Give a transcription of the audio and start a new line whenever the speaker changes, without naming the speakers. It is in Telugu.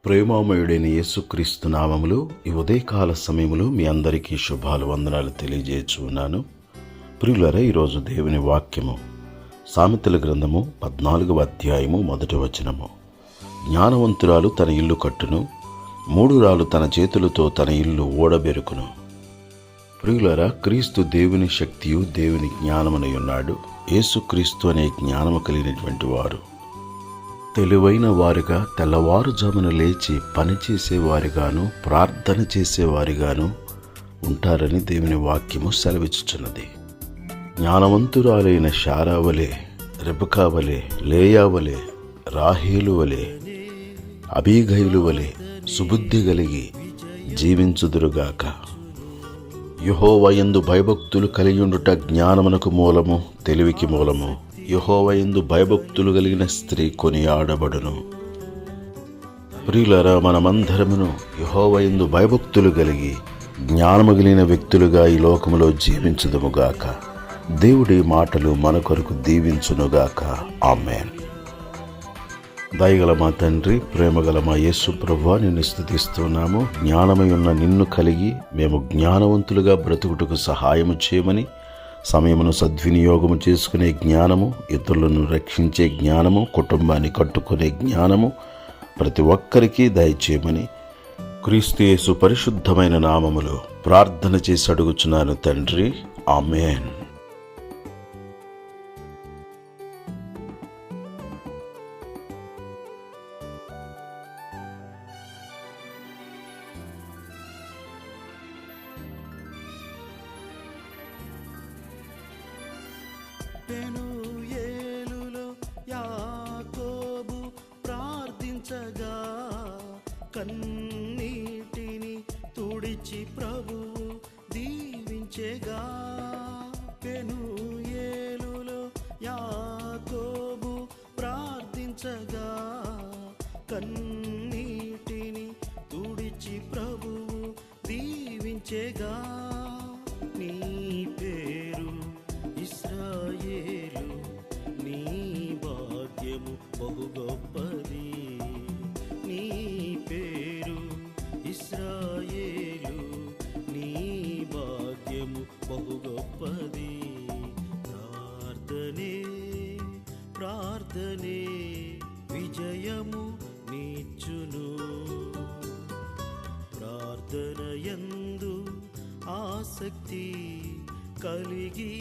ప్రేమామయుడైన యేసుక్రీస్తు నామములో ఈ ఉదయకాల సమయములో మీ అందరికీ శుభాలు వందనాలు తెలియజేస్తున్నాను. ప్రియులారా, ఈరోజు దేవుని వాక్యము సామెతల గ్రంథము 14వ అధ్యాయము 1వ వచనము. జ్ఞానవంతురాలు తన ఇల్లు కట్టును, మూఢురాలు తన చేతులతో తన ఇల్లు ఓడబెరుకును. ప్రియులారా, క్రీస్తు దేవుని శక్తియు దేవుని జ్ఞానమునై ఉన్నాడు. యేసుక్రీస్తు అనే జ్ఞానము కలిగినటువంటి వారు తెలివైన వారుగా, తెల్లవారుజామున లేచి పనిచేసేవారిగాను, ప్రార్థన చేసేవారిగాను ఉంటారని దేవుని వాక్యము సెలవిచ్చుచున్నది. జ్ఞానవంతురాలైన శారా వలె, రెబెకా వలె, లేయా వలె, రాహేలు వలె, అబీగయిలు వలె సుబుద్ధి కలిగి జీవించుదురుగాక. యెహోవా యందు భయభక్తులు కలిగియుండుట జ్ఞానమునకు మూలము, తెలివికి మూలము. యెహోవా యందు భయభక్తులు కలిగిన స్త్రీ కొనియాడబడును. ప్రియులారా, మనమందరమును యెహోవా యందు భయభక్తులు కలిగి జ్ఞానము కలిగిన వ్యక్తులుగా ఈ లోకములో జీవించుదుముగాక. దేవుడి మాటలు మన కొరకు దీవించునుగాక. ఆమేన్. దయగల మా తండ్రి, ప్రేమగల మా యేసు ప్రభువా, నిన్ను స్తుతిస్తున్నాము. జ్ఞానమై ఉన్న నిన్ను కలిగి మేము జ్ఞానవంతులుగా బ్రతుకుటకు సహాయము చేయమని, సమయమును సద్వినియోగము చేసుకునే జ్ఞానము, ఇతరులను రక్షించే జ్ఞానము, కుటుంబాన్ని కట్టుకునే జ్ఞానము ప్రతి ఒక్కరికి దయచేయమని క్రీస్తు యేసు పరిశుద్ధమైన నామములో ప్రార్థన చేసి అడుగుచున్నాను తండ్రి. ఆమేన్.
పెనూయేలులో యాకోబు ప్రార్థించగా, కన్నీటిని తుడిచి ప్రభువు దీవించెగా. పెనూయేలులో యాకోబు ప్రార్థించగా, కన్నీటిని తుడిచి ప్రభువు దీవించెగా. నీ పేరు ఇశ్రాయేలు, నీ భాగ్యము బహు గొప్పది. నీ పేరు ఇశ్రాయేలు, నీ భాగ్యము బహు గొప్పది. ప్రార్థనే ప్రార్థనే విజయము నీచును. ప్రార్థన యందు ఆసక్తి కలిగి